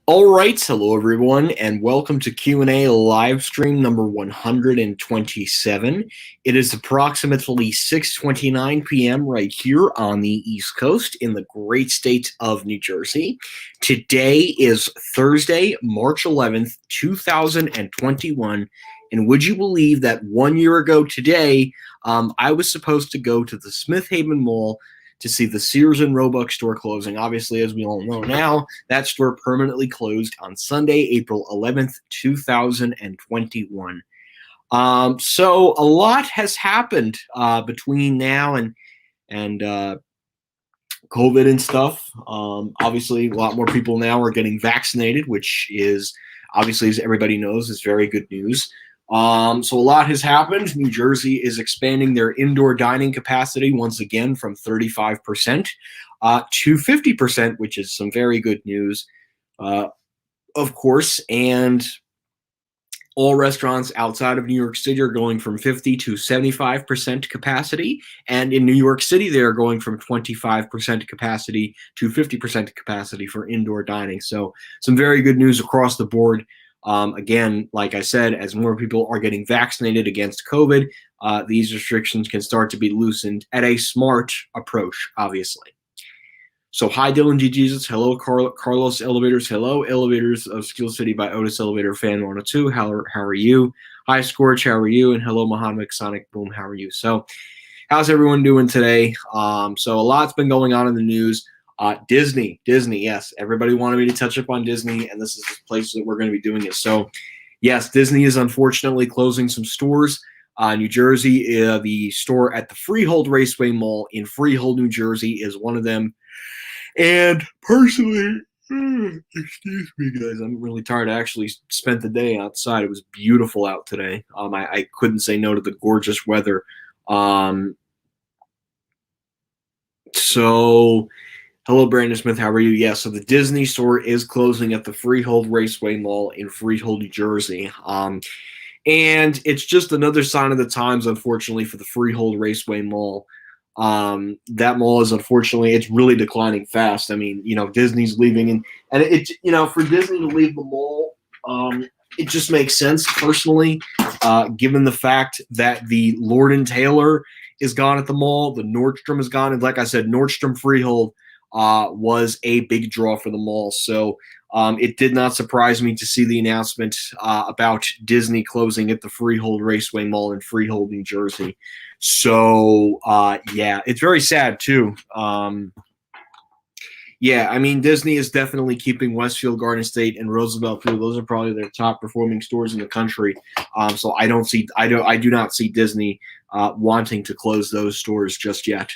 All right, hello everyone, and welcome to Q&A live stream number 127. It is approximately 6:29 p.m. right here on the East Coast in the great state of New Jersey. Today is Thursday, March 11th, 2021, and would you believe that 1 year ago today, I was supposed to go to the Smith Haven Mall to see the Sears and Roebuck store closing. Obviously, as we all know now, that store permanently closed on Sunday, April 11th, 2021. So a lot has happened between now and COVID and stuff. Obviously, a lot more people now are getting vaccinated, which is obviously, as everybody knows, is very good news. So a lot has happened. New Jersey is expanding their indoor dining capacity once again from 35% to 50%, which is some very good news, of course. And all restaurants outside of New York City are going from 50 to 75% capacity. And in New York City, they are going from 25% capacity to 50% capacity for indoor dining. So some very good news across the board. Again, like I said, as more people are getting vaccinated against COVID, these restrictions can start to be loosened at a smart approach, obviously. So hi, Dylan G. Jesus. Hello, Carlos Elevators. Hello, Elevators of Steel City by Otis Elevator Fan 102. How are you? Hi, Scorch. How are you? And hello, Mohammed Sonic Boom. How are you? So how's everyone doing today? So a lot's been going on in the news. Disney, yes. Everybody wanted me to touch up on Disney, and this is the place that we're going to be doing it. So, yes, Disney is unfortunately closing some stores. New Jersey, the store at the Freehold Raceway Mall in Freehold, New Jersey is one of them. And personally, excuse me, guys, I'm really tired. I actually spent the day outside. It was beautiful out today. I couldn't say no to the gorgeous weather. So hello, Brandon Smith. How are you? Yeah, so the Disney store is closing at the Freehold Raceway Mall in Freehold, New Jersey. And it's just another sign of the times, unfortunately, for the Freehold Raceway Mall. That mall is unfortunately, it's really declining fast. I mean, Disney's leaving, and it, for Disney to leave the mall, it just makes sense personally, given the fact that the Lord & Taylor is gone at the mall, the Nordstrom is gone, and like I said, Nordstrom Freehold was a big draw for the mall. So it did not surprise me to see the announcement about Disney closing at the Freehold Raceway Mall in Freehold, New Jersey. So yeah, it's very sad too. Yeah, I mean, Disney is definitely keeping Westfield Garden State and Roosevelt Field. Those are probably their top performing stores in the country. So I do not see Disney wanting to close those stores just yet.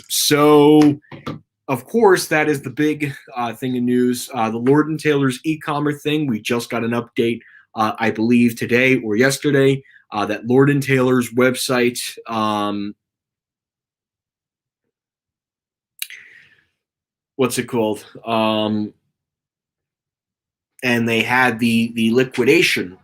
So of course, that is the big thing in news. The Lord & Taylor's e-commerce thing, we just got an update, I believe today or yesterday, that Lord & Taylor's website, what's it called? And they had the liquidation.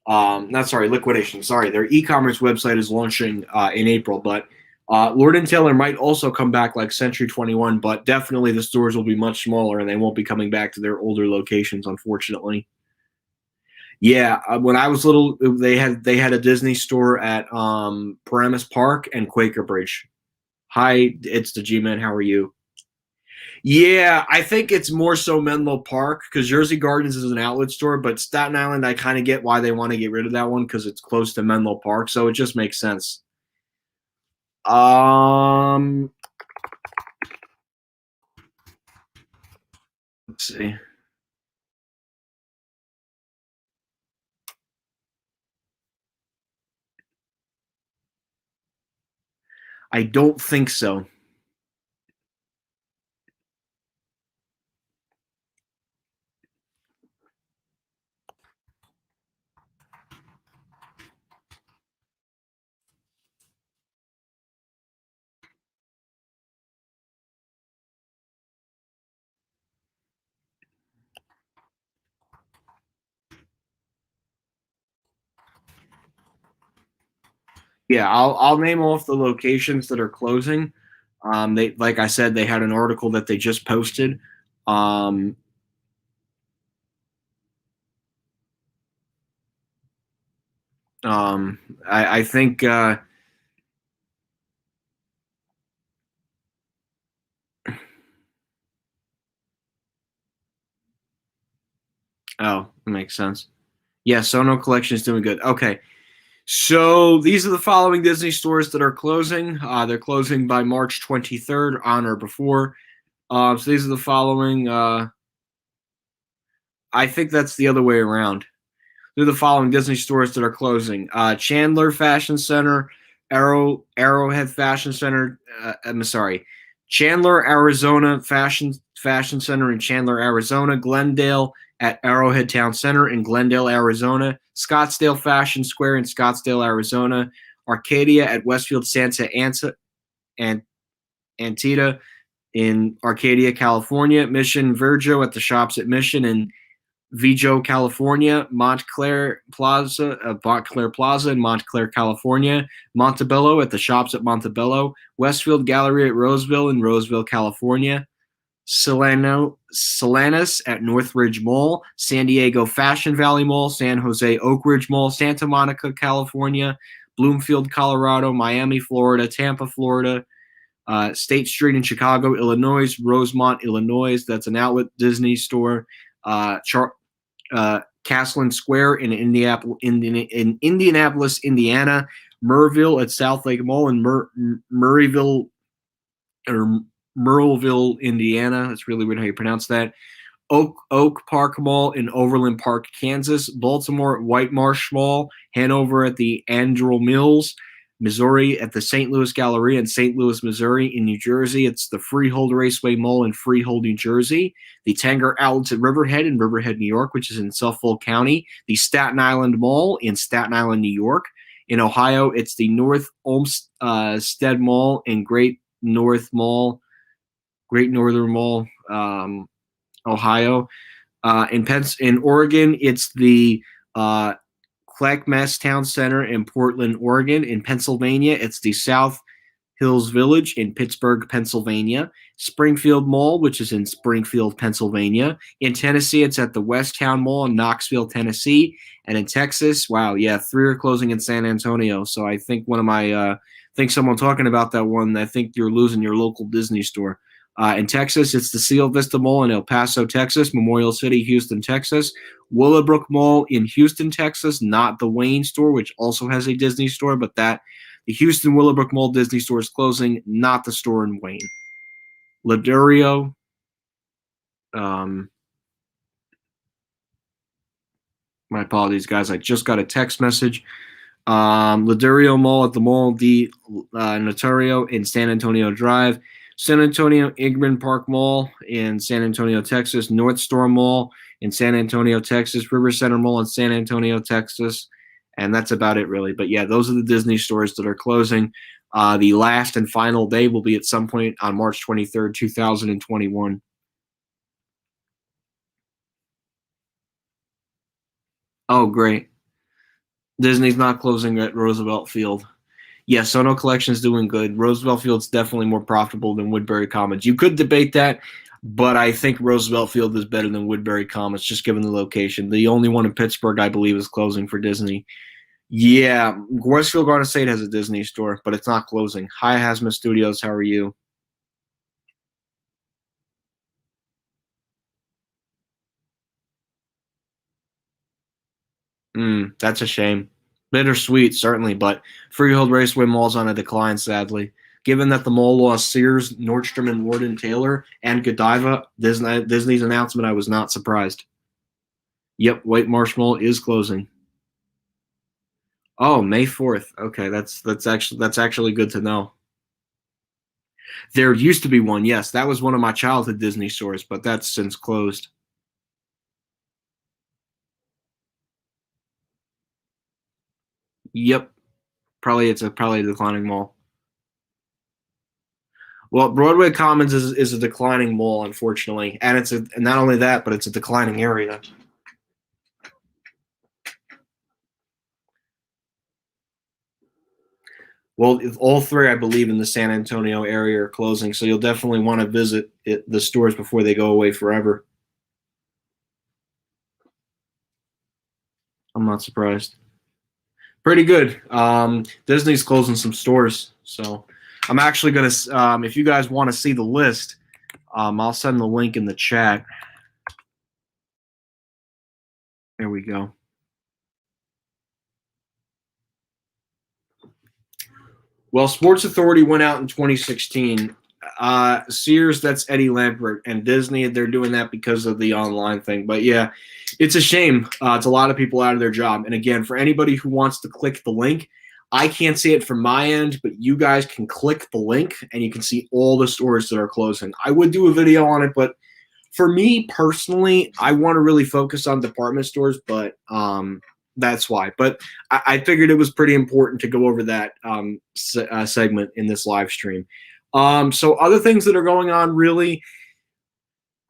Liquidation. Sorry, their e-commerce website is launching in April, but Lord & Taylor might also come back like Century 21, but definitely the stores will be much smaller and they won't be coming back to their older locations, unfortunately. Yeah, when I was little, they had a Disney store at Paramus Park and Quaker Bridge. Hi, it's the G-Man. How are you? Yeah, I think it's more so Menlo Park because Jersey Gardens is an outlet store, but Staten Island, I kind of get why they want to get rid of that one because it's close to Menlo Park, so it just makes sense. Let's see. I don't think so. Yeah, I'll name off the locations that are closing. They, like I said, they had an article that they just posted. I think oh, that makes sense. Yeah, Sono Collection is doing good. Okay. So these are the following Disney stores that are closing. They're closing by March 23rd, on or before. So these are the following. I think that's the other way around. They're the following Disney stores that are closing: Chandler Fashion Center, Arrowhead Fashion Center. I'm sorry, Chandler, Arizona Fashion Center in Chandler, Arizona. Glendale at Arrowhead Town Center in Glendale, Arizona. Scottsdale Fashion Square in Scottsdale, Arizona. Arcadia at Westfield Santa Anta and Antietam in Arcadia, California. Mission Virgil at the shops at Mission and Vigo, California, Montclair Plaza in Montclair, California, Montebello at the shops at Montebello, Westfield Gallery at Roseville in Roseville, California, Salinas at Northridge Mall, San Diego Fashion Valley Mall, San Jose Oak Ridge Mall, Santa Monica, California, Bloomfield, Colorado, Miami, Florida, Tampa, Florida, State Street in Chicago, Illinois, Rosemont, Illinois. That's an outlet Disney store. Castleton Square in Indianapolis, Indiana, Murrayville at South Lake Mall in Murrayville or Murrayville, Indiana. That's really weird how you pronounce that. Oak Park Mall in Overland Park, Kansas. Baltimore at White Marsh Mall. Hanover at the Andrew Mills. Missouri at the St. Louis Galleria in St. Louis, Missouri. In New Jersey, it's the Freehold Raceway Mall in Freehold, New Jersey. The Tanger Outlets at Riverhead in Riverhead, New York, which is in Suffolk County. The Staten Island Mall in Staten Island, New York. In Ohio, it's the North Olmsted Mall in Great Northern Mall, Ohio. In Oregon, it's the Clackamas Town Center in Portland, Oregon. In Pennsylvania, it's the South Hills Village in Pittsburgh, Pennsylvania. Springfield Mall, which is in Springfield, Pennsylvania. In Tennessee, it's at the Westtown Mall in Knoxville, Tennessee. And in Texas, wow, yeah, 3 are closing in San Antonio. So I think someone talking about that one, I think you're losing your local Disney store. In Texas, it's the Seal Vista Mall in El Paso, Texas, Memorial City, Houston, Texas, Willowbrook Mall in Houston, Texas, not the Wayne store, which also has a Disney store, but the Houston Willowbrook Mall Disney store is closing, not the store in Wayne. Ladurier, my apologies, guys. I just got a text message. Ladurier Mall at the Mall de Notario in San Antonio Drive. San Antonio Ingman Park Mall in San Antonio, Texas. North Store Mall in San Antonio, Texas. River Center Mall in San Antonio, Texas. And that's about it, really. But yeah, those are the Disney stores that are closing. The last and final day will be at some point on March 23rd, 2021. Oh, great. Disney's not closing at Roosevelt Field. Yeah, Sono Collection's doing good. Roosevelt Field's definitely more profitable than Woodbury Commons. You could debate that, but I think Roosevelt Field is better than Woodbury Commons, just given the location. The only one in Pittsburgh, I believe, is closing for Disney. Yeah, Westfield Garden State has a Disney store, but it's not closing. Hi, Hasma Studios. How are you? That's a shame. Bittersweet, certainly, but Freehold Raceway Mall's on a decline, sadly. Given that the mall lost Sears, Nordstrom, and Lord and Taylor, and Godiva, Disney's announcement, I was not surprised. Yep, White Marsh Mall is closing. Oh, May 4th. Okay, that's actually good to know. There used to be one, yes. That was one of my childhood Disney stores, but that's since closed. Yep, probably a declining mall. Well, Broadway Commons is a declining mall, unfortunately, and not only that, but it's a declining area. Well, all 3, I believe, in the San Antonio area are closing, so you'll definitely want to visit the stores before they go away forever. I'm not surprised. Pretty good. Disney's closing some stores, so I'm actually gonna. If you guys want to see the list, I'll send the link in the chat. There we go. Well, Sports Authority went out in 2016. Sears, that's Eddie Lampert, and Disney, they're doing that because of the online thing. But yeah, it's a shame. It's a lot of people out of their job. And again, for anybody who wants to click the link, I can't see it from my end, but you guys can click the link and you can see all the stores that are closing. I would do a video on it, but for me personally, I want to really focus on department stores, but that's why. But I figured it was pretty important to go over that segment in this live stream. So other things that are going on, really,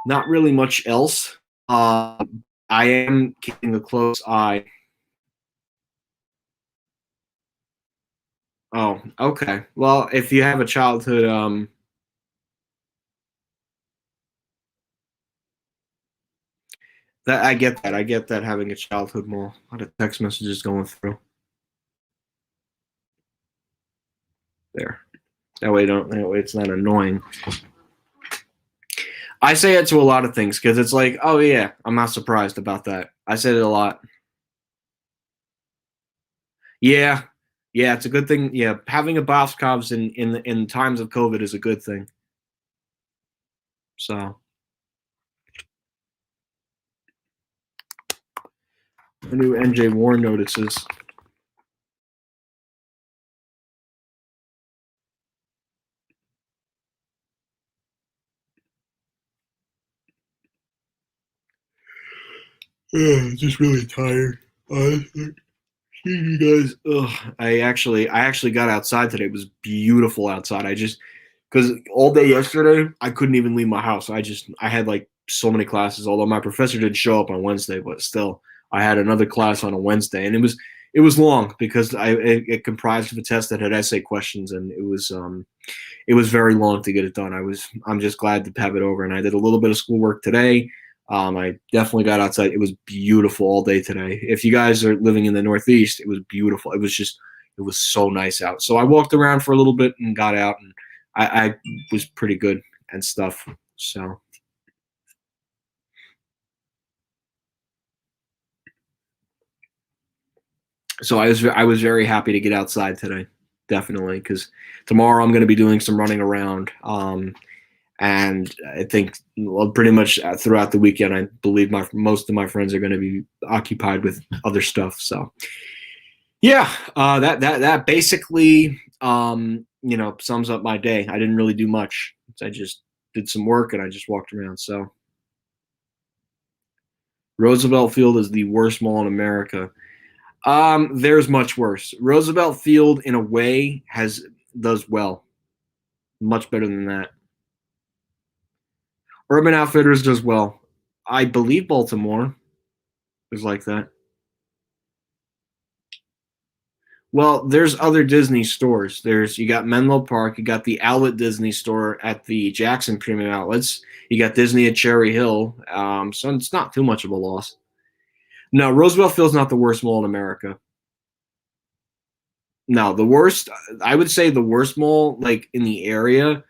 not really much else. I am keeping a close eye. Oh, okay. Well, if you have a childhood, that I get that. I get that having a childhood mall. A lot of text messages going through. There. That way, it's not annoying. I say it to a lot of things because it's like, oh yeah, I'm not surprised about that. I said it a lot. Yeah, yeah, it's a good thing. Yeah, having a Boscovs in times of COVID is a good thing. So, the new NJ Warren notices. Yeah, just really tired. You guys, I actually got outside today. It was beautiful outside. Because all day yesterday I couldn't even leave my house. I had like so many classes. Although my professor didn't show up on Wednesday, but still I had another class on a Wednesday, and it was long because it comprised of a test that had essay questions, and it was very long to get it done. I'm just glad to have it over, and I did a little bit of schoolwork today. I definitely got outside. It was beautiful all day today. If you guys are living in the Northeast, it was beautiful. It was so nice out. So I walked around for a little bit and got out, and I was pretty good and stuff. So I was very happy to get outside today, definitely, because tomorrow I'm going to be doing some running around. And I think, well, pretty much throughout the weekend, I believe most of my friends are going to be occupied with other stuff. So, yeah, that basically sums up my day. I didn't really do much. I just did some work and I just walked around. So, Roosevelt Field is the worst mall in America. There's much worse. Roosevelt Field, in a way, does well, much better than that. Urban Outfitters does well. I believe Baltimore is like that. Well, there's other Disney stores. You got Menlo Park, you got the Outlet Disney store at the Jackson Premium Outlets, you got Disney at Cherry Hill. So it's not too much of a loss. No, Roosevelt Field's not the worst mall in America. No, the worst. I would say the worst mall, like in the area,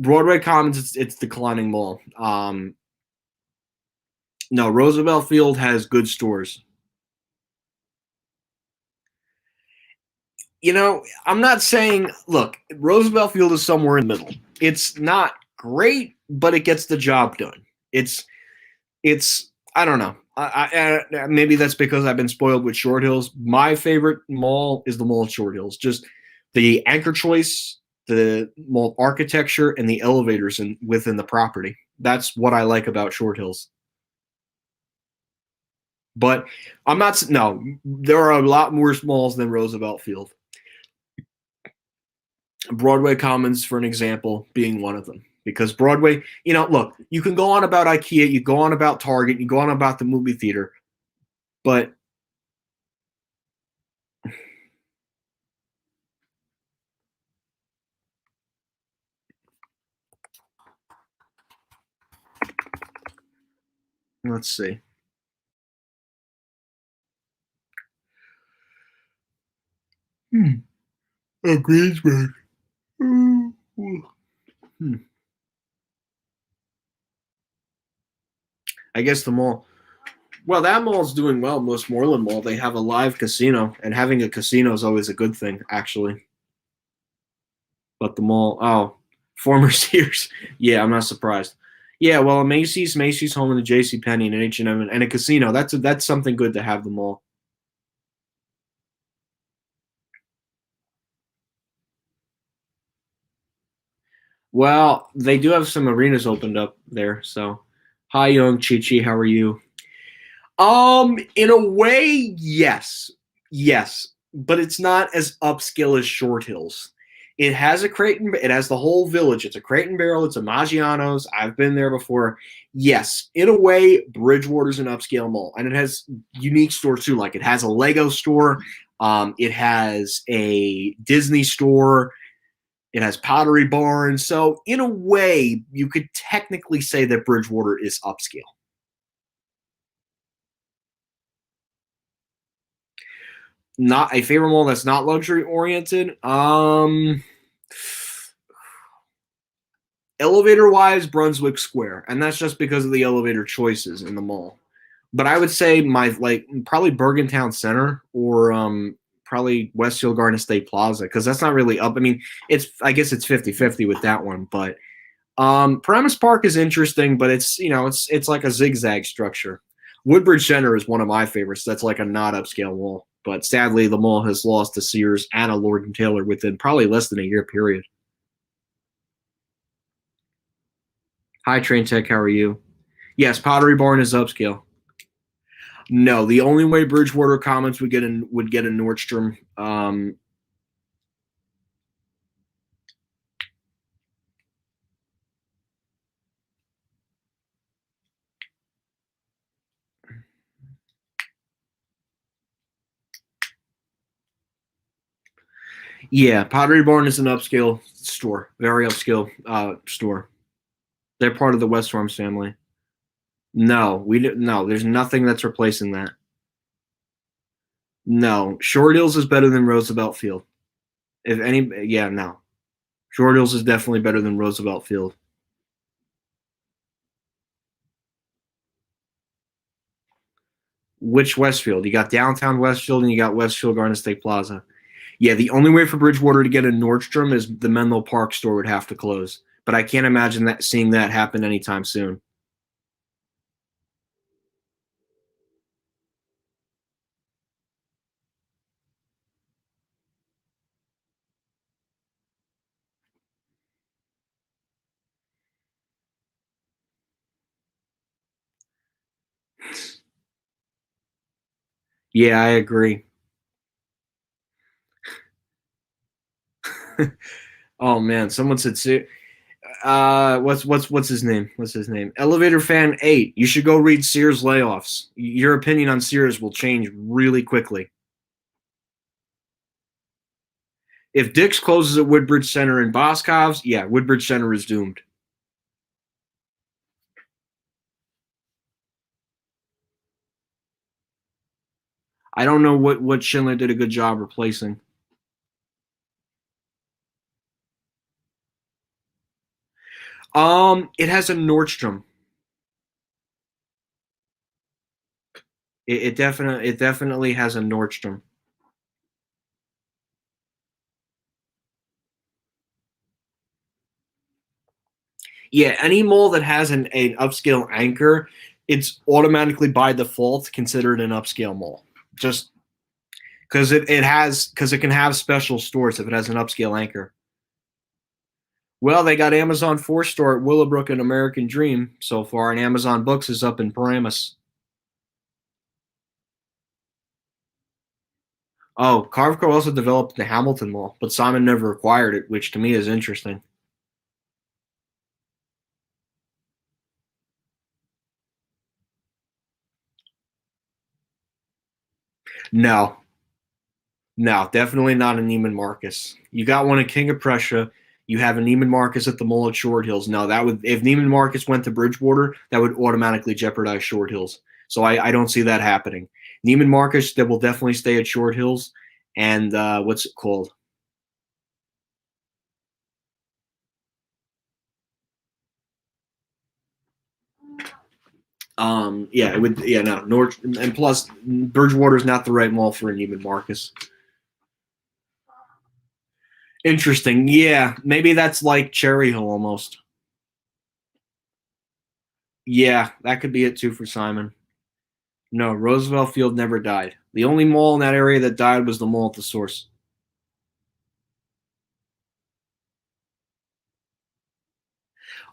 Broadway Commons. It's declining mall. No, Roosevelt Field has good stores. I'm not saying, look, Roosevelt Field is somewhere in the middle. It's not great, but it gets the job done. It's I don't know. Maybe that's because I've been spoiled with Short Hills. My favorite mall is the mall at Short Hills. Just the anchor choice, the mall architecture, and the elevators within the property. That's what I like about Short Hills. But I'm not. No, there are a lot worse malls than Roosevelt Field. Broadway Commons, for an example, being one of them. Because Broadway, look, you can go on about IKEA, you go on about Target, you go on about the movie theater, but let's see. Oh, Greensburg. Hmm. I guess the mall. Well, that mall's doing well. Westmoreland Mall. They have a live casino, and having a casino is always a good thing, actually. But the mall, oh, former Sears. Yeah, I'm not surprised. Yeah, well, a Macy's home, and a J.C. Penney, and an H&M, and a casino. That's something good to have the mall. Well, they do have some arenas opened up there. So, hi, young Chichi, how are you? In a way, yes, yes, but it's not as upscale as Short Hills. It has a crate and it has the whole village. It's a crate and barrel. It's a Maggiano's. I've been there before. Yes, in a way, Bridgewater's an upscale mall, and it has unique stores too. Like it has a Lego store. It has a Disney store. It has Pottery Barn. So in a way, you could technically say that Bridgewater is upscale. Not a favorite mall that's not luxury oriented. Elevator wise, Brunswick Square, and that's just because of the elevator choices in the mall. But I would say my like probably Bergen Town Center or probably Westfield Garden State Plaza because that's not really up. I mean, it's I guess it's 50-50 with that one, but Paramus Park is interesting, but it's like a zigzag structure. Woodbridge Center is one of my favorites. That's like a not upscale mall, but sadly the mall has lost to Sears and a Lord and Taylor within probably less than a year period. Hi, Train Tech. How are you? Yes, Pottery Barn is upscale. No, the only way Bridgewater Commons would get a Nordstrom. Yeah, Pottery Barn is an upscale store, very upscale store. They're part of the West Farms family. No, no. There's nothing that's replacing that. No, Short Hills is better than Roosevelt Field. If any, yeah, no. Short Hills is definitely better than Roosevelt Field. Which Westfield? You got downtown Westfield and you got Westfield Garden State Plaza. Yeah, the only way for Bridgewater to get a Nordstrom is the Menlo Park store would have to close. But I can't imagine that seeing that happen anytime soon. Yeah, I agree. Oh man, someone said what's his name? What's his name? Elevator Fan 8. You should go read Sears layoffs. Your opinion on Sears will change really quickly. If Dick's closes at Woodbridge Center and Boscov's, yeah, Woodbridge Center is doomed. I don't know what Schindler did a good job replacing. It has a Nordstrom. It definitely has a Nordstrom. Yeah, any mall that has an upscale anchor, it's automatically by default considered an upscale mall. Just because it can have special stores if it has an upscale anchor. Well, they got Amazon 4 store at Willowbrook and American Dream so far, and Amazon Books is up in Paramus. Oh, Carveco also developed the Hamilton Mall, but Simon never acquired it, which to me is interesting. No, no, definitely not a Neiman Marcus. You got one at King of Prussia. You have a Neiman Marcus at the Mall at Short Hills. No, that would if Neiman Marcus went to Bridgewater, that would automatically jeopardize Short Hills. So I don't see that happening. Neiman Marcus that will definitely stay at Short Hills, and what's it called? Yeah, it would. Yeah, no, North, and plus Bridgewater is not the right mall for a Neiman Marcus. Interesting. Yeah, maybe that's like Cherry Hill almost. Yeah, that could be it too for Simon. No, Roosevelt Field never died. The only mall in that area that died was the mall at the source.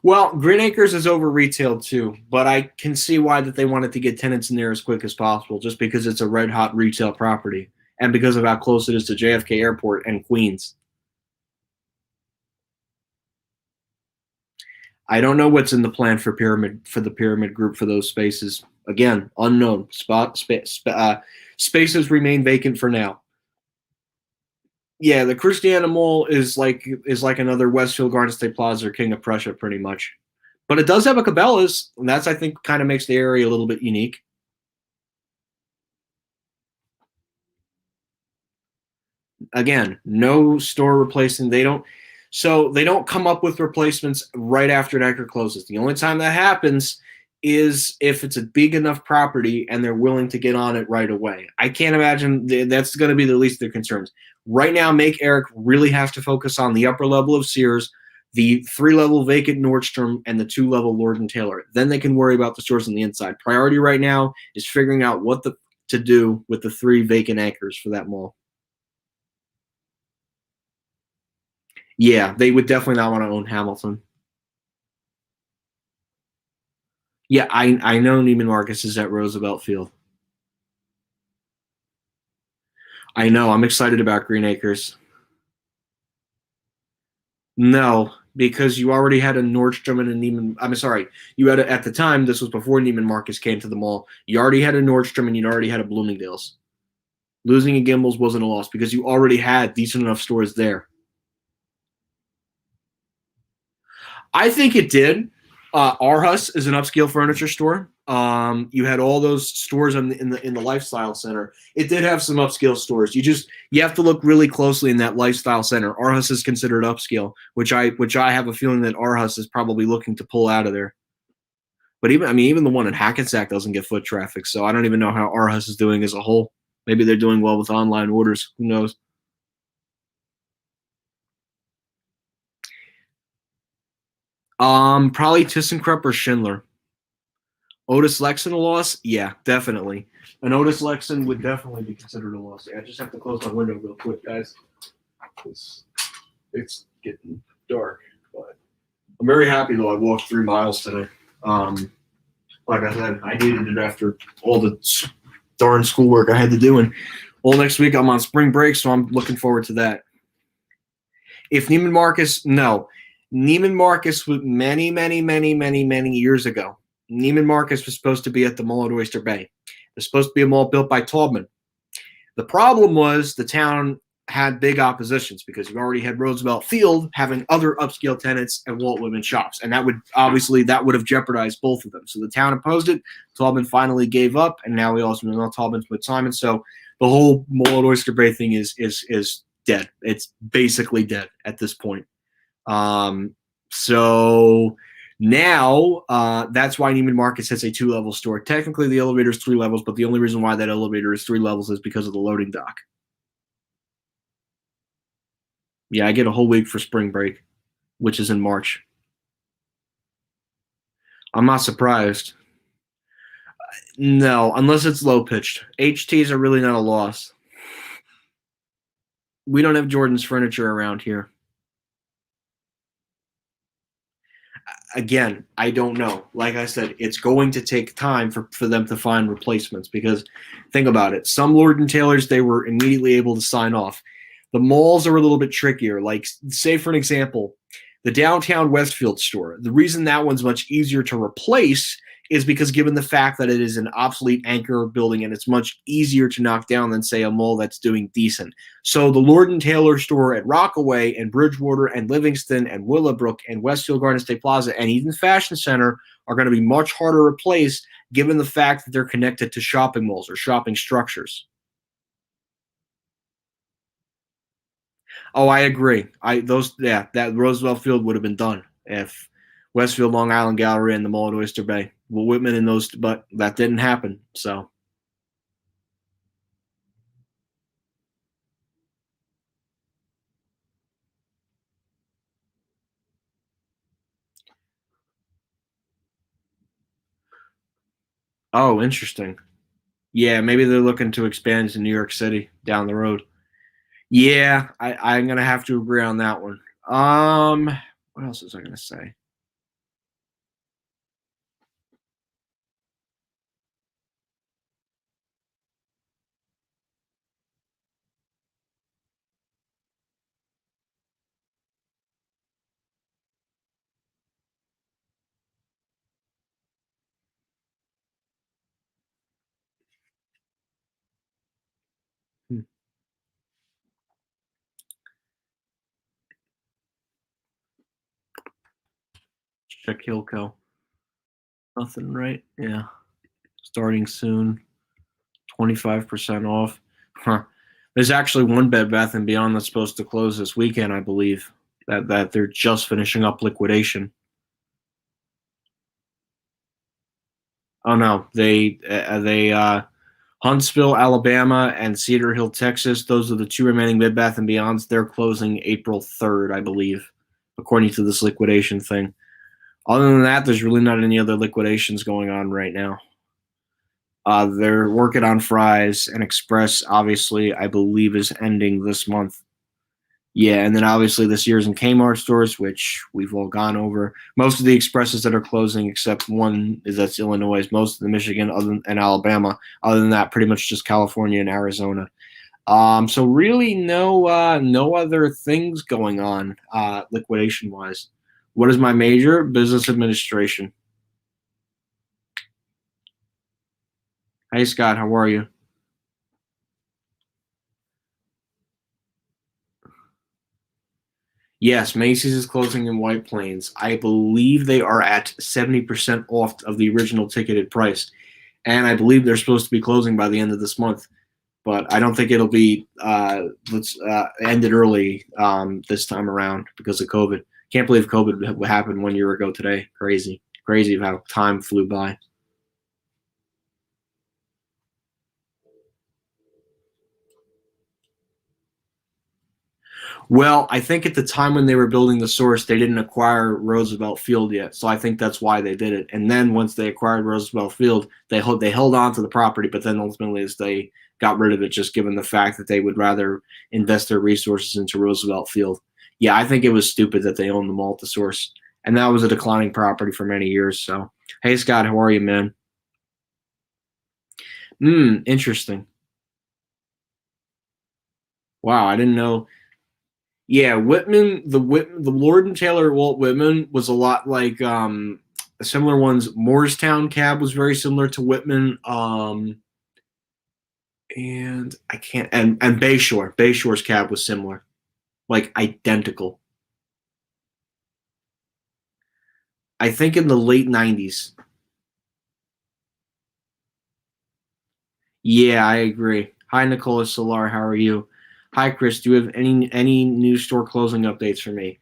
Well, Green Acres is over retailed too, but I can see why that they wanted to get tenants in there as quick as possible, just because it's a red hot retail property and because of how close it is to JFK Airport and Queens. I don't know what's in the plan for the Pyramid Group for those spaces. Again, unknown. Spaces remain vacant for now. Yeah, the Christiana Mall is like another Westfield Garden State Plaza or King of Prussia, pretty much. But it does have a Cabela's, and that's I think kind of makes the area a little bit unique. Again, no store replacing. They don't come up with replacements right after Necker closes. The only time that happens is if it's a big enough property and they're willing to get on it right away. I can't imagine that's going to be the least of their concerns. Right now, Make Eric really has to focus on the upper level of Sears, the 3-level vacant Nordstrom, and the 2-level Lord and Taylor. Then they can worry about the stores on the inside. Priority right now is figuring out to do with the 3 vacant anchors for that mall. Yeah, they would definitely not want to own Hamilton. Yeah, I know Neiman Marcus is at Roosevelt Field. I know. I'm excited about Green Acres. No, because you already had a Nordstrom and a Neiman. I'm sorry, you had at the time. This was before Neiman Marcus came to the mall. You already had a Nordstrom and you already had a Bloomingdale's. Losing a Gimbels wasn't a loss because you already had decent enough stores there. I think it did. Arhus is an upscale furniture store. You had all those stores in the lifestyle center. It did have some upscale stores. You have to look really closely in that lifestyle center. Arhus is considered upscale, which I have a feeling that Arhus is probably looking to pull out of there. But even the one in Hackensack doesn't get foot traffic, so I don't even know how Arhus is doing as a whole. Maybe they're doing well with online orders. Who knows? Probably ThyssenKrupp or Schindler. Otis Lexon a loss? Yeah, definitely. An Otis Lexon would definitely be considered a loss. I just have to close my window real quick, guys. It's getting dark, but I'm very happy though. I walked 3 miles today. Like I said, I needed it after all the darn schoolwork I had to do, and all next week I'm on spring break, so I'm looking forward to that. If Neiman Marcus, no, Neiman Marcus was many, many, many, many, many years ago. Neiman Marcus was supposed to be at the mall at Oyster Bay. There's supposed to be a mall built by Taubman. The problem was the town had big oppositions because you already had Roosevelt Field having other upscale tenants and Walt Whitman shops, and that would have jeopardized both of them. So the town opposed it. Taubman finally gave up, and now we also know Taubman's with Simon. So the whole mall at Oyster Bay thing is dead. It's basically dead at this point. So now that's why Neiman Marcus has a 2-level store. Technically, the elevator is 3 levels, but the only reason why that elevator is 3 levels is because of the loading dock. Yeah, I get a whole week for spring break, which is in March. I'm not surprised. No, unless it's low pitched. HTs are really not a loss. We don't have Jordan's furniture around here. Again, I don't know. Like I said, it's going to take time for them to find replacements because think about it. Some Lord and Taylors, they were immediately able to sign off. The malls are a little bit trickier. Like, say, for an example, the downtown Westfield store. The reason that one's much easier to replace is because given the fact that it is an obsolete anchor building and it's much easier to knock down than, say, a mall that's doing decent. So the Lord and Taylor store at Rockaway and Bridgewater and Livingston and Willowbrook and Westfield Garden State Plaza and even Fashion Center are going to be much harder to replace given the fact that they're connected to shopping malls or shopping structures. Oh, I agree. That Roosevelt Field would have been done if Westfield Long Island Gallery and the Mall at Oyster Bay. Will Whitman and those, but that didn't happen. So, oh, interesting. Yeah, maybe they're looking to expand to New York City down the road. Yeah, I'm gonna have to agree on that one. What else was I gonna say? Hmm. Check Hilco. Nothing, right? Yeah. Starting soon. 25% off. Huh. There's actually one Bed Bath and Beyond that's supposed to close this weekend, I believe. That they're just finishing up liquidation. Oh no, they Huntsville, Alabama, and Cedar Hill, Texas. Those are the two remaining Bed Bath and Beyonds. They're closing April 3rd, I believe, according to this liquidation thing. Other than that, there's really not any other liquidations going on right now. They're working on Fry's and Express. Obviously, I believe is ending this month. Yeah, and then obviously this year's in Kmart stores, which we've all gone over. Most of the Expresses that are closing, except one is that's Illinois, most of the Michigan and Alabama. Other than that, pretty much just California and Arizona. So really no other things going on liquidation wise. What is my major? Business administration. Hey Scott, how are you? Yes, Macy's is closing in White Plains. I believe they are at 70% off of the original ticketed price. And I believe they're supposed to be closing by the end of this month. But I don't think it'll be let's ended early this time around because of COVID. Can't believe COVID happened 1 year ago today. Crazy. Crazy how time flew by. Well, I think at the time when they were building the source, they didn't acquire Roosevelt Field yet, so I think that's why they did it. And then once they acquired Roosevelt Field, they held on to the property, but then ultimately as they got rid of it, just given the fact that they would rather invest their resources into Roosevelt Field. Yeah, I think it was stupid that they owned the mall at the source, and that was a declining property for many years. So, hey Scott, how are you, man? Interesting. Wow, I didn't know. Yeah, the Lord and Taylor Walt Whitman was a lot like similar ones. Moorestown cab was very similar to Whitman. And I can't and Bayshore's cab was similar, like identical. I think in the late '90s. Yeah, I agree. Hi, Nicola Solar. How are you? Hi, Chris. Do you have any new store closing updates for me?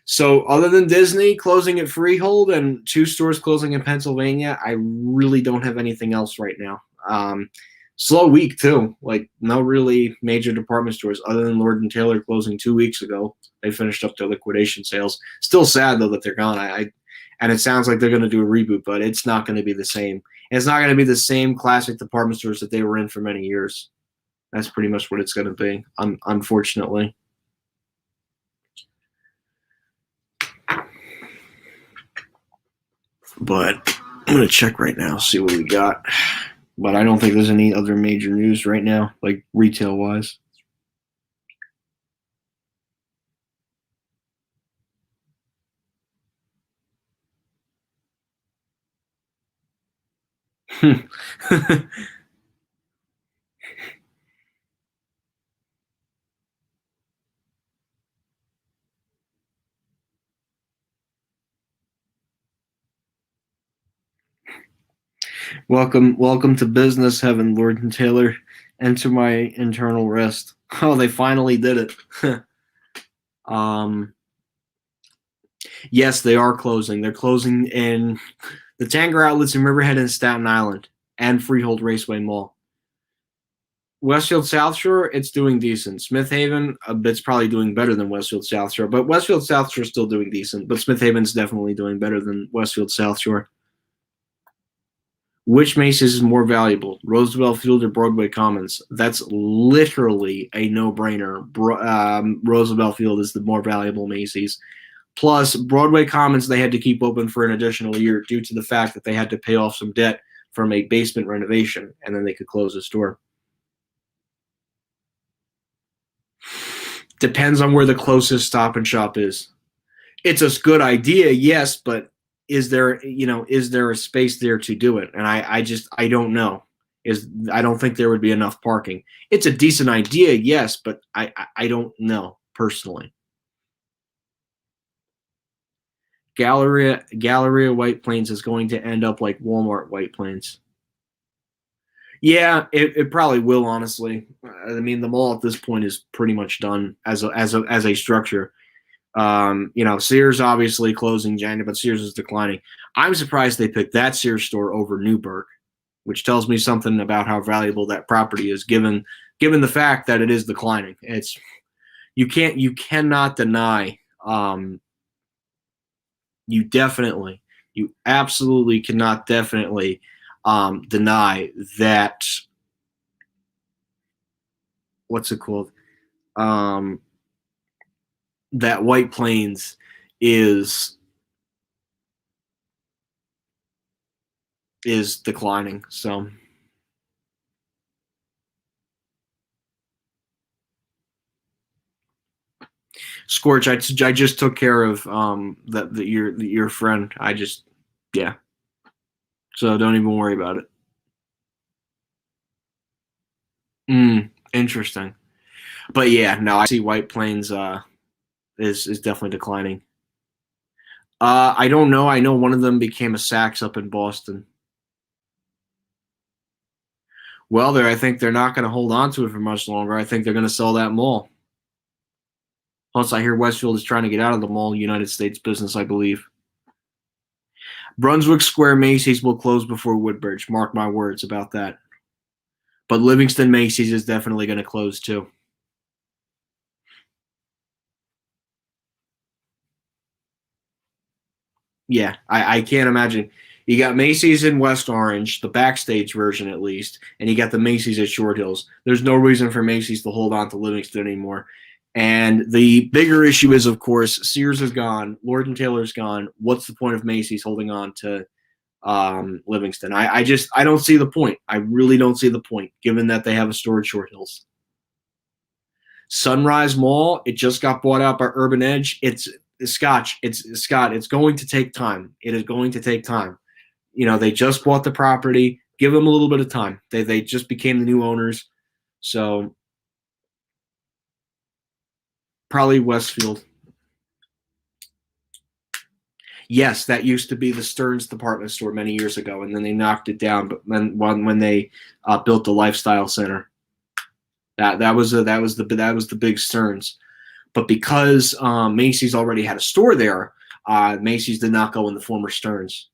So, other than Disney closing at Freehold and two stores closing in Pennsylvania, I really don't have anything else right now. Slow week too. Like no really major department stores other than Lord and Taylor closing 2 weeks ago. They finished up their liquidation sales. Still sad though that they're gone. And it sounds like they're going to do a reboot, but it's not going to be the same. It's not going to be the same classic department stores that they were in for many years. That's pretty much what it's going to be, unfortunately. But I'm gonna check right now, see what we got. But I don't think there's any other major news right now, like retail wise. Welcome to business heaven, Lord and Taylor. Enter my internal rest. Oh, they finally did it. um, yes, they are closing. They're closing in The Tanger Outlets in Riverhead and Staten Island, and Freehold Raceway Mall. Westfield South Shore, it's doing decent. Smith Haven, it's probably doing better than Westfield South Shore, but Westfield South Shore is still doing decent. But Smith Haven's definitely doing better than Westfield South Shore. Which Macy's is more valuable, Roosevelt Field or Broadway Commons? That's literally a no-brainer. Roosevelt Field is the more valuable Macy's. Plus, Broadway Commons, they had to keep open for an additional year due to the fact that they had to pay off some debt from a basement renovation, and then they could close the store. Depends on where the closest Stop and Shop is. It's a good idea, yes, but is there a space there to do it? And I don't know. I don't think there would be enough parking. It's a decent idea, yes, but I don't know personally. Galleria White Plains is going to end up like Walmart White Plains. Yeah, it probably will, honestly. I mean, the mall at this point is pretty much done as a structure. Sears obviously closing January, but Sears is declining. I'm surprised they picked that Sears store over Newburgh, which tells me something about how valuable that property is, given the fact that it is declining. You cannot deny. You absolutely cannot definitely deny that. What's it called? That White Plains is declining. So Scorch, I just took care of your friend. Yeah. So don't even worry about it. Interesting. But yeah, no, I see White Plains is definitely declining. I don't know. I know one of them became a Saks up in Boston. Well, I think they're not going to hold on to it for much longer. I think they're going to sell that mall. Plus, I hear Westfield is trying to get out of the mall United States business, I believe. Brunswick Square Macy's will close before Woodbridge. Mark my words about that. But Livingston Macy's is definitely going to close too. Yeah, I can't imagine. You got Macy's in West Orange, the backstage version at least, and you got the Macy's at Short Hills. There's no reason for Macy's to hold on to Livingston anymore. And the bigger issue is, of course, Sears is gone, Lord & Taylor's gone. What's the point of Macy's holding on to Livingston? I don't see the point. I really don't see the point, given that they have a store at Short Hills. Sunrise Mall, it just got bought out by Urban Edge. It's Scott. It's going to take time. It is going to take time. They just bought the property. Give them a little bit of time. They just became the new owners. So probably Westfield. Yes, that used to be the Stearns department store many years ago, and then they knocked it down. But when they built the Lifestyle Center, that was the big Stearns. But because Macy's already had a store there, Macy's did not go in the former Stearns.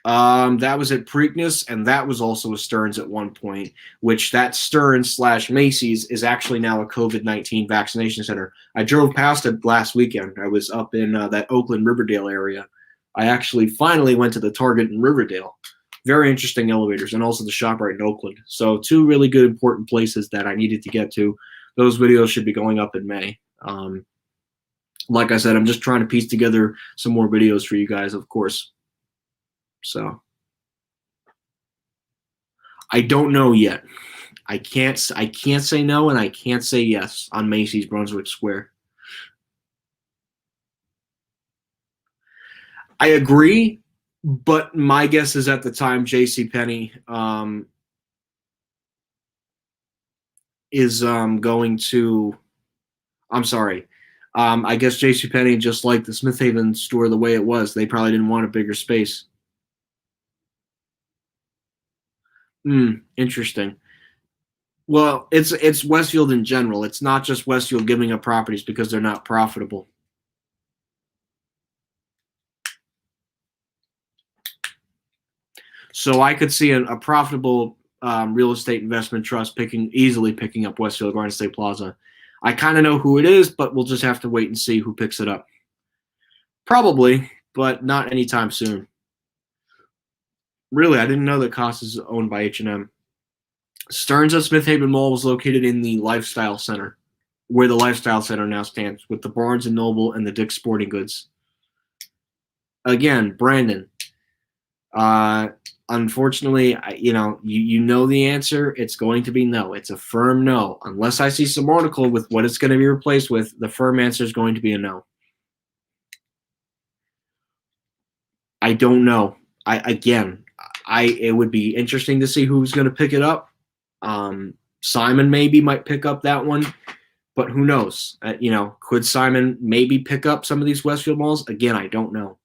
That was at Preakness, and that was also a Stearns at one point, which that Stearns / Macy's is actually now a COVID-19 vaccination center. I drove past it last weekend. I was up in that Oakland Riverdale area. I actually finally went to the Target in Riverdale. Very interesting elevators, and also the ShopRite in Oakland. So 2 really good important places that I needed to get to. Those videos should be going up in May. Like I said, I'm just trying to piece together some more videos for you guys, of course. So I don't know yet. I can't say no, and I can't say yes on Macy's Brunswick Square. I agree, but my guess is at the time JCPenney is going to. I'm sorry. I guess JCPenney, just like the Smith Haven store the way it was, they probably didn't want a bigger space. Interesting. Well, it's Westfield in general. It's not just Westfield giving up properties because they're not profitable. So I could see a profitable real estate investment trust easily picking up Westfield Garden State Plaza. I kind of know who it is, but we'll just have to wait and see who picks it up. Probably, but not anytime soon. Really, I didn't know that Cost is owned by H&M. Stearns at Smith Haven Mall was located in the Lifestyle Center, where the Lifestyle Center now stands, with the Barnes & Noble and the Dick's Sporting Goods. Again, Brandon, unfortunately, you know the answer. It's going to be no. It's a firm no. Unless I see some article with what it's going to be replaced with, the firm answer is going to be a no. I don't know. It would be interesting to see who's going to pick it up. Simon maybe might pick up that one, but who knows? Could Simon maybe pick up some of these Westfield malls? Again, I don't know.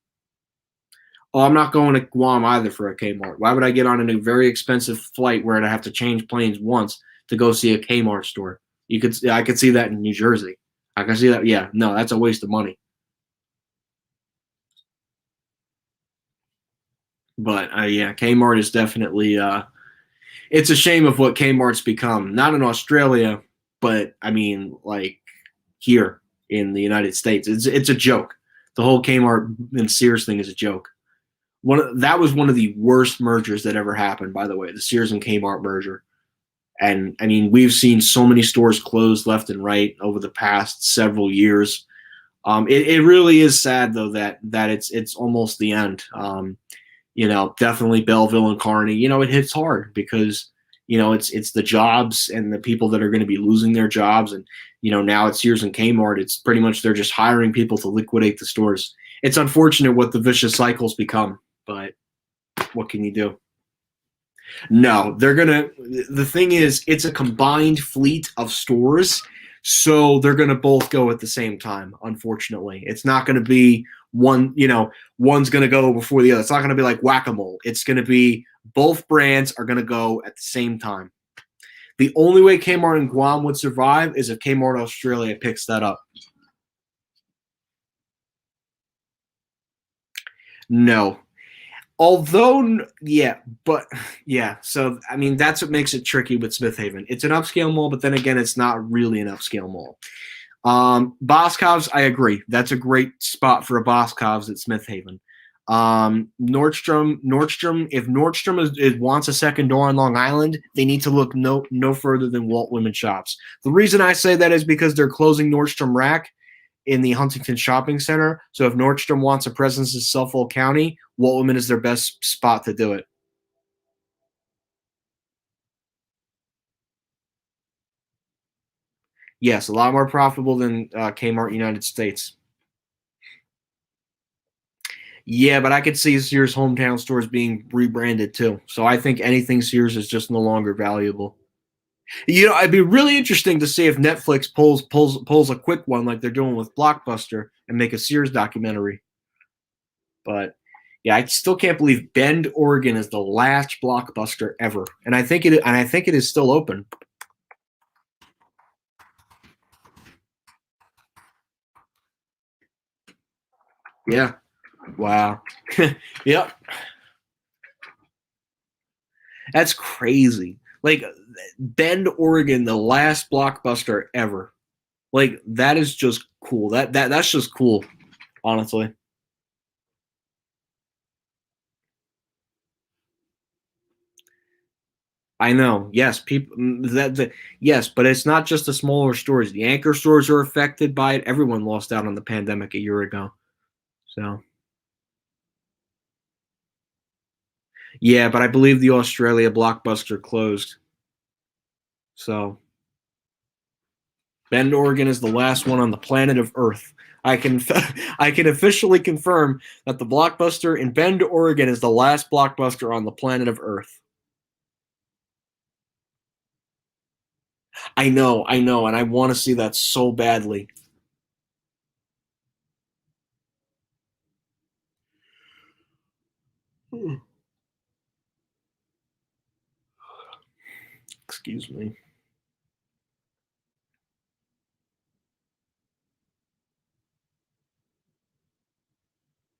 Oh, I'm not going to Guam either for a Kmart. Why would I get on a very expensive flight where I have to change planes once to go see a Kmart store? I could see that in New Jersey. I can see that. Yeah, no, that's a waste of money. But yeah, Kmart is definitely. It's a shame of what Kmart's become. Not in Australia, but I mean, like here in the United States, it's a joke. The whole Kmart and Sears thing is a joke. That was one of the worst mergers that ever happened, by the way, the Sears and Kmart merger. And I mean, we've seen so many stores closed left and right over the past several years. It really is sad though that it's almost the end. Definitely Belleville and Kearny. It hits hard because it's the jobs and the people that are going to be losing their jobs, and now it's Sears and Kmart. It's pretty much they're just hiring people to liquidate the stores. It's unfortunate what the vicious cycles become, but what can you do? No, they're gonna. The thing is, it's a combined fleet of stores, so they're gonna both go at the same time. Unfortunately, it's not gonna be one. One's gonna go before the other. It's not gonna be like whack-a-mole. It's gonna be both brands are gonna go at the same time. The only way Kmart and Guam would survive is if Kmart Australia picks that up. No, although, yeah, but yeah. So I mean, that's what makes it tricky with Smith Haven. It's an upscale mall, but then again, it's not really an upscale mall. Boscov's, I agree. That's a great spot for a Boscov's at Smith Haven. Nordstrom. If Nordstrom wants a second door on Long Island, they need to look no further than Walt Women Shops. The reason I say that is because they're closing Nordstrom Rack in the Huntington Shopping Center. So if Nordstrom wants a presence in Suffolk County, Walt Women is their best spot to do it. Yes, a lot more profitable than Kmart United States. Yeah, but I could see Sears hometown stores being rebranded too. So I think anything Sears is just no longer valuable. It'd be really interesting to see if Netflix pulls a quick one like they're doing with Blockbuster and make a Sears documentary. But yeah, I still can't believe Bend, Oregon is the last Blockbuster ever, and I think it is still open. Yeah. Wow. Yep. That's crazy. Like Bend, Oregon, the last Blockbuster ever. Like that is just cool. That's just cool, honestly. I know. Yes, people yes, but it's not just the smaller stores. The anchor stores are affected by it. Everyone lost out on the pandemic a year ago. So, yeah, but I believe the Australia Blockbuster closed. So, Bend, Oregon is the last one on the planet of Earth. I can I can officially confirm that the Blockbuster in Bend, Oregon is the last Blockbuster on the planet of Earth. I know, and I want to see that so badly. Excuse me.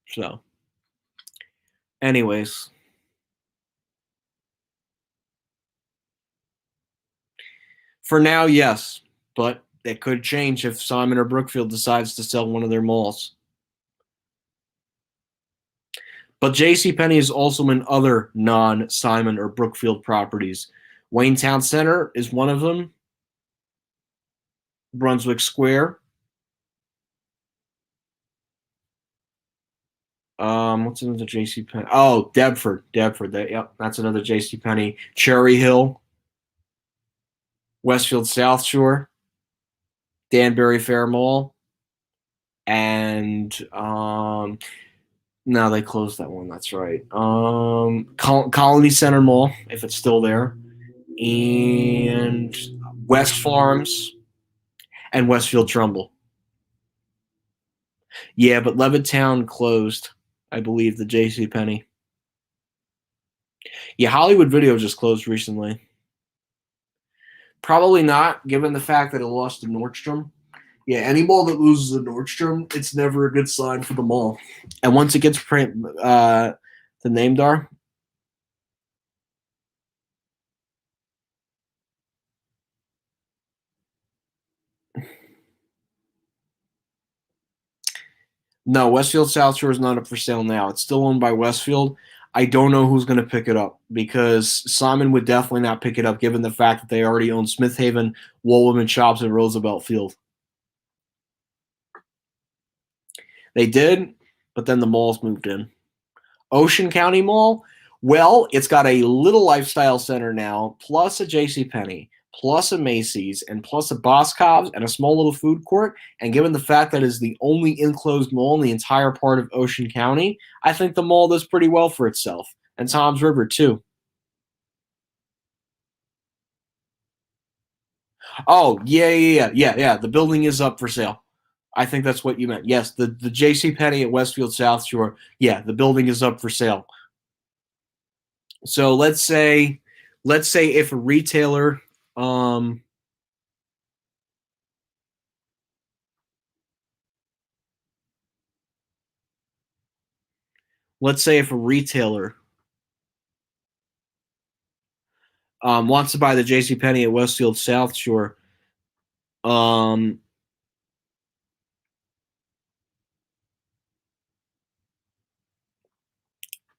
So, anyways, For now, yes, but it could change if Simon or Brookfield decides to sell one of their malls. But JCPenney is also in other non-Simon or Brookfield properties. Wayne Town Center is one of them. Brunswick Square. What's another JCPenney? Oh, Deptford. Yep, that's another JCPenney. Cherry Hill. Westfield South Shore. Danbury Fair Mall. And no, they closed that one. That's right. Colony Center Mall, if it's still there, and West Farms and Westfield Trumbull. Yeah, but Levittown closed, I believe, the JCPenney. Yeah, Hollywood Video just closed recently. Probably not, given the fact that it lost to Nordstrom. Yeah, any mall that loses a Nordstrom, it's never a good sign for the mall. And once it gets the name dar. No, Westfield South Shore is not up for sale now. It's still owned by Westfield. I don't know who's going to pick it up because Simon would definitely not pick it up given the fact that they already own Smith Haven, Woolworth Shops, and Roosevelt Field. They did, but then the malls moved in. Ocean County Mall, well, it's got a little lifestyle center now, plus a JCPenney, plus a Macy's, and plus a Boscov's and a small little food court. And given the fact that it is the only enclosed mall in the entire part of Ocean County, I think the mall does pretty well for itself. And Tom's River, too. Oh, yeah. The building is up for sale. I think that's what you meant. Yes, the JCPenney at Westfield South Shore. Yeah, the building is up for sale. So let's say if a retailer let's say if a retailer wants to buy the JCPenney at Westfield South Shore, um,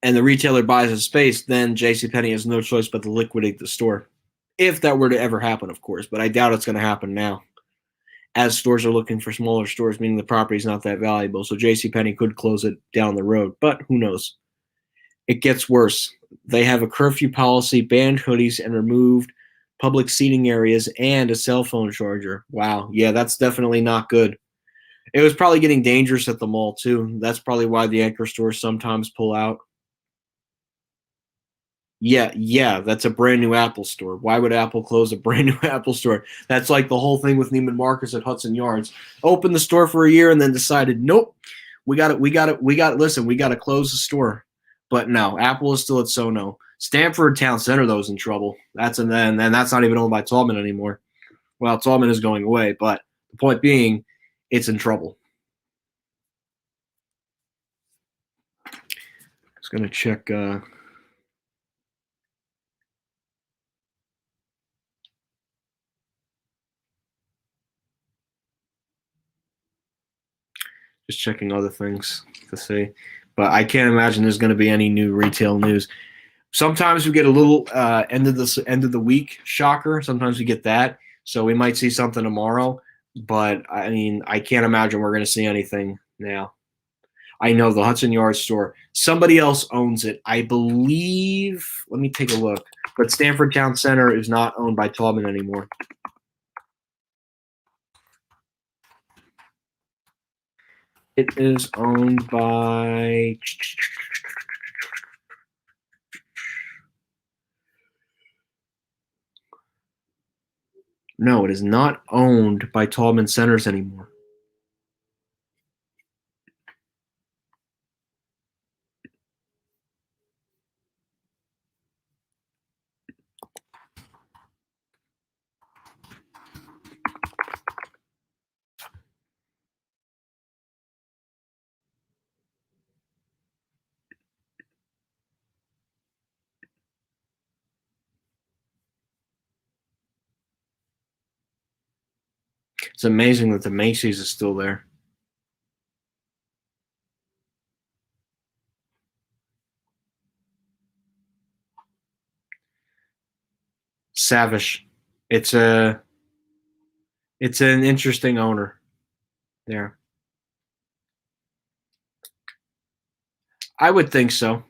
and the retailer buys a space, then JCPenney has no choice but to liquidate the store. If that were to ever happen, of course, but I doubt it's going to happen now. As stores are looking for smaller stores, meaning the property is not that valuable. So JCPenney could close it down the road, but who knows? It gets worse. They have a curfew policy, banned hoodies, and removed public seating areas and a cell phone charger. Wow. Yeah, that's definitely not good. It was probably getting dangerous at the mall, too. That's probably why the anchor stores sometimes pull out. Yeah, that's a brand new Apple store. Why would Apple close a brand new Apple store? That's like the whole thing with Neiman Marcus at Hudson Yards. Opened the store for a year and then decided, nope, listen, we got to close the store. But no, Apple is still at Sono. Stamford Town Center, though, is in trouble. And that's not even owned by Tallman anymore. Well, Tallman is going away, but the point being, it's in trouble. Just going to check. Just checking other things to see. But I can't imagine there's going to be any new retail news. Sometimes we get a little end of the week shocker. Sometimes we get that, so we might see something tomorrow. But I mean, I can't imagine we're going to see anything now. I know the Hudson Yards store. Somebody else owns it, I believe. Let me take a look. But Stamford Town Center is not owned by Tallman anymore. It is owned by. No, it is not owned by Tallman Centers anymore. It's amazing that the Macy's is still there. Savish. It's an interesting owner there. I would think so.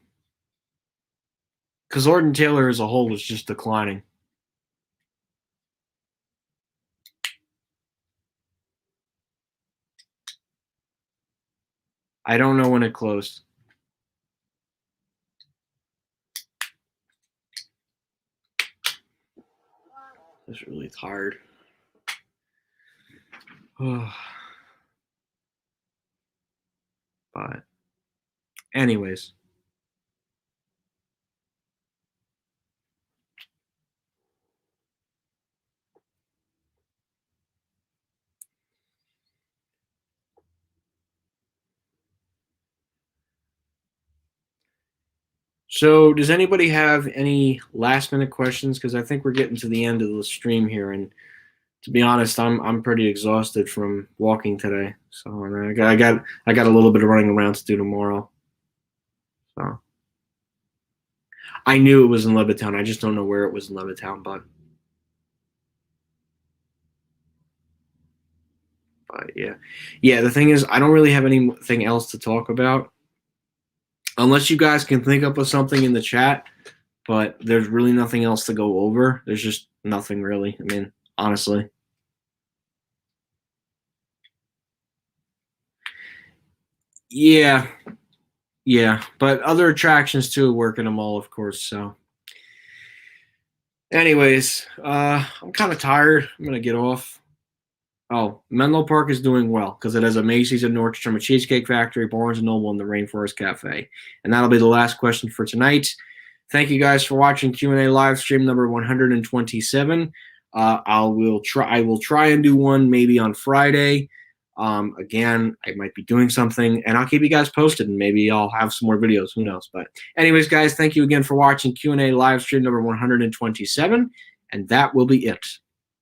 Because Lord & Taylor as a whole is just declining. I don't know when it closed. I'm just really tired. But anyways. So does anybody have any last minute questions? Because I think we're getting to the end of the stream here, and to be honest, I'm pretty exhausted from walking today. So and I got a little bit of running around to do tomorrow. So I knew it was in Levittown. I just don't know where it was in Levittown, but yeah. The thing is, I don't really have anything else to talk about. Unless you guys can think up of something in the chat, but there's really nothing else to go over. There's just nothing really. I mean, honestly. Yeah, but other attractions too work in the mall, of course. So, anyways, I'm kind of tired. I'm gonna get off. Oh, Menlo Park is doing well because it has a Macy's, a Nordstrom, a Cheesecake Factory, Barnes & Noble, and the Rainforest Cafe. And that'll be the last question for tonight. Thank you guys for watching Q&A live stream number 127. I will try and do one maybe on Friday. Again, I might be doing something, and I'll keep you guys posted, and maybe I'll have some more videos. Who knows? But anyways, guys, thank you again for watching Q&A live stream number 127, and that will be it.